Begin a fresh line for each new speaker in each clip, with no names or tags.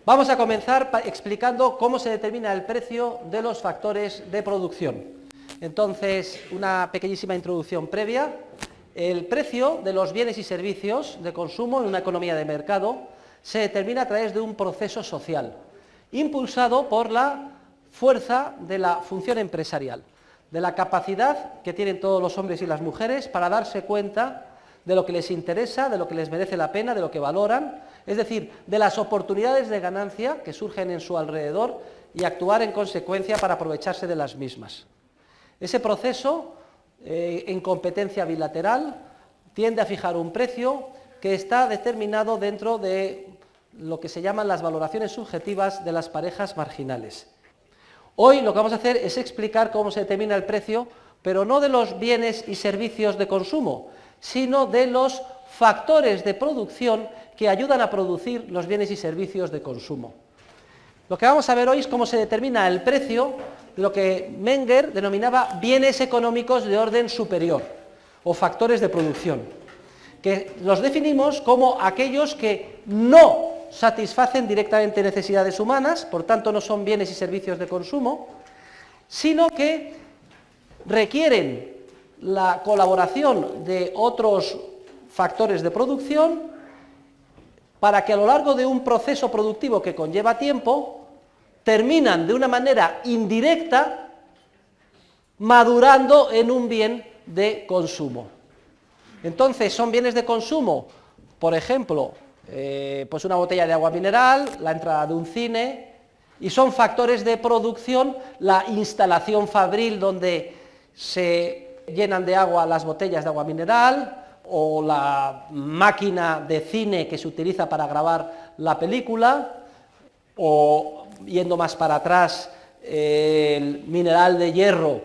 Vamos a comenzar explicando cómo se determina el precio de los factores de producción. Entonces, una pequeñísima introducción previa. El precio de los bienes y servicios de consumo en una economía de mercado se determina a través de un proceso social, impulsado por la fuerza de la función empresarial, de la capacidad que tienen todos los hombres y las mujeres para darse cuenta de lo que les interesa, de lo que les merece la pena, de lo que valoran, es decir, de las oportunidades de ganancia que surgen en su alrededor y actuar en consecuencia para aprovecharse de las mismas. Ese proceso, en competencia bilateral, tiende a fijar un precio que está determinado dentro de lo que se llaman las valoraciones subjetivas de las parejas marginales. Hoy lo que vamos a hacer es explicar cómo se determina el precio, pero no de los bienes y servicios de consumo, sino de los factores de producción que ayudan a producir los bienes y servicios de consumo. Lo que vamos a ver hoy es cómo se determina el precio de lo que Menger denominaba bienes económicos de orden superior, o factores de producción, que los definimos como aquellos que no satisfacen directamente necesidades humanas, por tanto no son bienes y servicios de consumo, sino que requieren la colaboración de otros factores de producción para que a lo largo de un proceso productivo que conlleva tiempo, terminan de una manera indirecta madurando en un bien de consumo. Entonces, son bienes de consumo, por ejemplo, pues una botella de agua mineral, la entrada de un cine, y son factores de producción la instalación fabril donde se llenan de agua las botellas de agua mineral, o la máquina de cine que se utiliza para grabar la película, o, yendo más para atrás, el mineral de hierro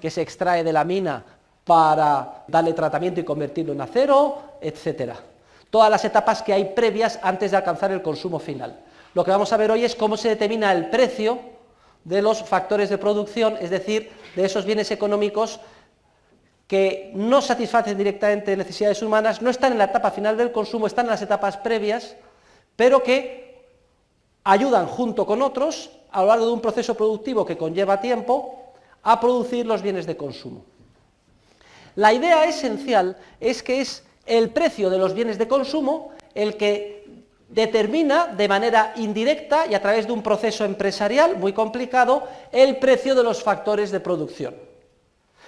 que se extrae de la mina para darle tratamiento y convertirlo en acero, etcétera. Todas las etapas que hay previas antes de alcanzar el consumo final. Lo que vamos a ver hoy es cómo se determina el precio de los factores de producción, es decir, de esos bienes económicos que no satisfacen directamente necesidades humanas, no están en la etapa final del consumo, están en las etapas previas, pero que ayudan junto con otros, a lo largo de un proceso productivo que conlleva tiempo, a producir los bienes de consumo. La idea esencial es que es el precio de los bienes de consumo el que determina de manera indirecta y a través de un proceso empresarial muy complicado el precio de los factores de producción.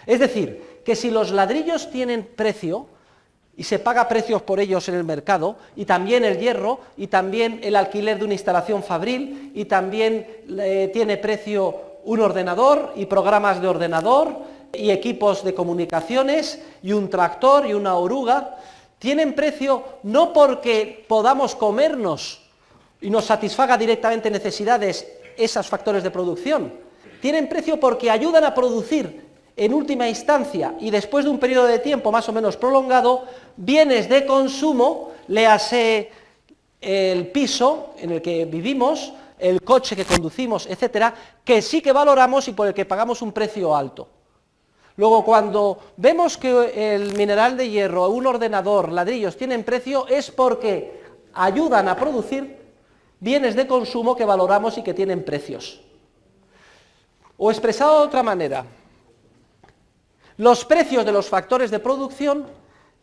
Es decir, que si los ladrillos tienen precio y se paga precios por ellos en el mercado, y también el hierro, y también el alquiler de una instalación fabril, y también tiene precio un ordenador y programas de ordenador, y equipos de comunicaciones, y un tractor y una oruga, tienen precio no porque podamos comernos y nos satisfaga directamente necesidades esos factores de producción, tienen precio porque ayudan a producir en última instancia y después de un periodo de tiempo más o menos prolongado, bienes de consumo, léase el piso en el que vivimos, el coche que conducimos, etcétera, que sí que valoramos y por el que pagamos un precio alto. Luego, cuando vemos que el mineral de hierro, un ordenador, ladrillos tienen precio, es porque ayudan a producir bienes de consumo que valoramos y que tienen precios. O expresado de otra manera, los precios de los factores de producción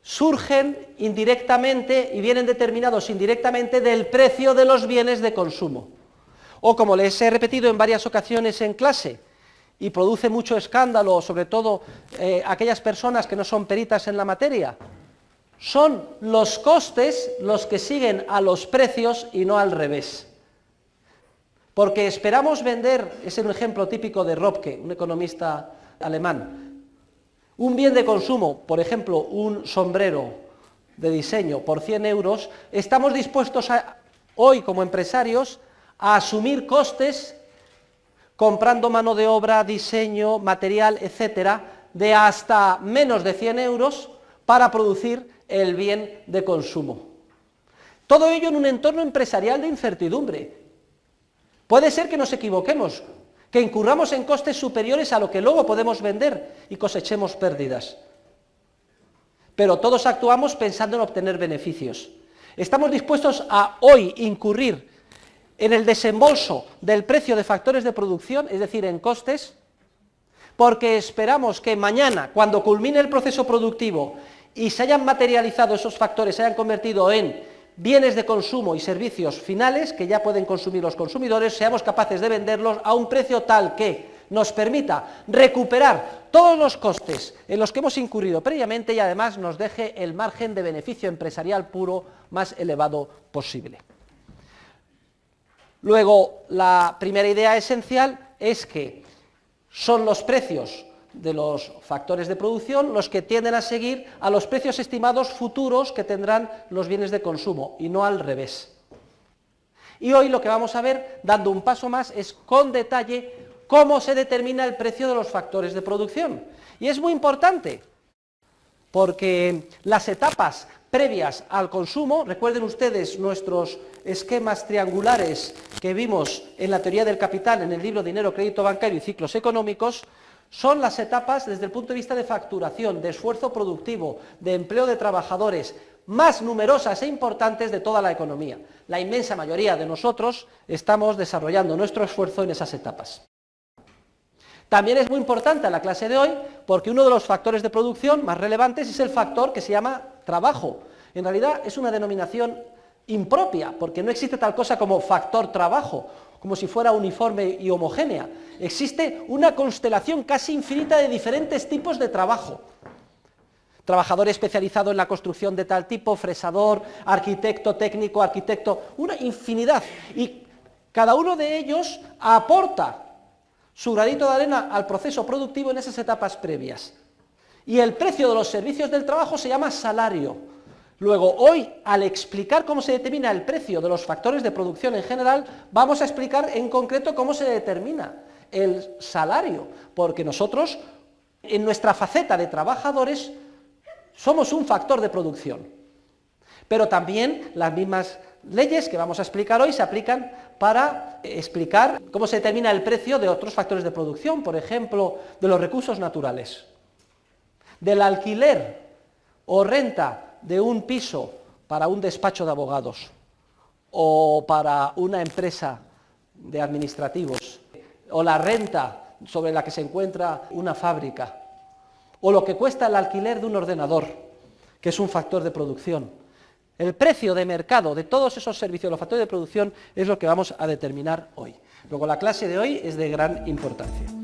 surgen indirectamente y vienen determinados indirectamente del precio de los bienes de consumo. O como les he repetido en varias ocasiones en clase, y produce mucho escándalo, sobre todo aquellas personas que no son peritas en la materia, son los costes los que siguen a los precios y no al revés. Porque esperamos vender, es un ejemplo típico de Röpke, un economista alemán, un bien de consumo, por ejemplo, un sombrero de diseño por 100 euros, estamos dispuestos hoy como empresarios a asumir costes comprando mano de obra, diseño, material, etcétera, de hasta menos de 100 euros para producir el bien de consumo. Todo ello en un entorno empresarial de incertidumbre. Puede ser que nos equivoquemos, que incurramos en costes superiores a lo que luego podemos vender y cosechemos pérdidas. Pero todos actuamos pensando en obtener beneficios. Estamos dispuestos a hoy incurrir en el desembolso del precio de factores de producción, es decir, en costes, porque esperamos que mañana, cuando culmine el proceso productivo y se hayan materializado esos factores, se hayan convertido en bienes de consumo y servicios finales que ya pueden consumir los consumidores, seamos capaces de venderlos a un precio tal que nos permita recuperar todos los costes en los que hemos incurrido previamente y además nos deje el margen de beneficio empresarial puro más elevado posible. Luego, la primera idea esencial es que son los precios de los factores de producción los que tienden a seguir a los precios estimados futuros que tendrán los bienes de consumo y no al revés. Y hoy lo que vamos a ver, dando un paso más, es con detalle cómo se determina el precio de los factores de producción. Y es muy importante, porque las etapas previas al consumo, recuerden ustedes nuestros esquemas triangulares que vimos en la teoría del capital, en el libro Dinero, Crédito Bancario y Ciclos Económicos, son las etapas desde el punto de vista de facturación, de esfuerzo productivo, de empleo de trabajadores, más numerosas e importantes de toda la economía. La inmensa mayoría de nosotros estamos desarrollando nuestro esfuerzo en esas etapas. También es muy importante la clase de hoy porque uno de los factores de producción más relevantes es el factor que se llama trabajo. En realidad es una denominación impropia porque no existe tal cosa como factor trabajo, como si fuera uniforme y homogénea. Existe una constelación casi infinita de diferentes tipos de trabajo. Trabajador especializado en la construcción de tal tipo, fresador, arquitecto, técnico, arquitecto, una infinidad. Y cada uno de ellos aporta su granito de arena al proceso productivo en esas etapas previas. Y el precio de los servicios del trabajo se llama salario. Luego, hoy, al explicar cómo se determina el precio de los factores de producción en general, vamos a explicar en concreto cómo se determina el salario, porque nosotros, en nuestra faceta de trabajadores, somos un factor de producción. Pero también las mismas leyes que vamos a explicar hoy se aplican para explicar cómo se determina el precio de otros factores de producción, por ejemplo, de los recursos naturales, del alquiler o renta de un piso para un despacho de abogados o para una empresa de administrativos, o la renta sobre la que se encuentra una fábrica, o lo que cuesta el alquiler de un ordenador, que es un factor de producción. El precio de mercado de todos esos servicios, los factores de producción, es lo que vamos a determinar hoy. Luego, la clase de hoy es de gran importancia.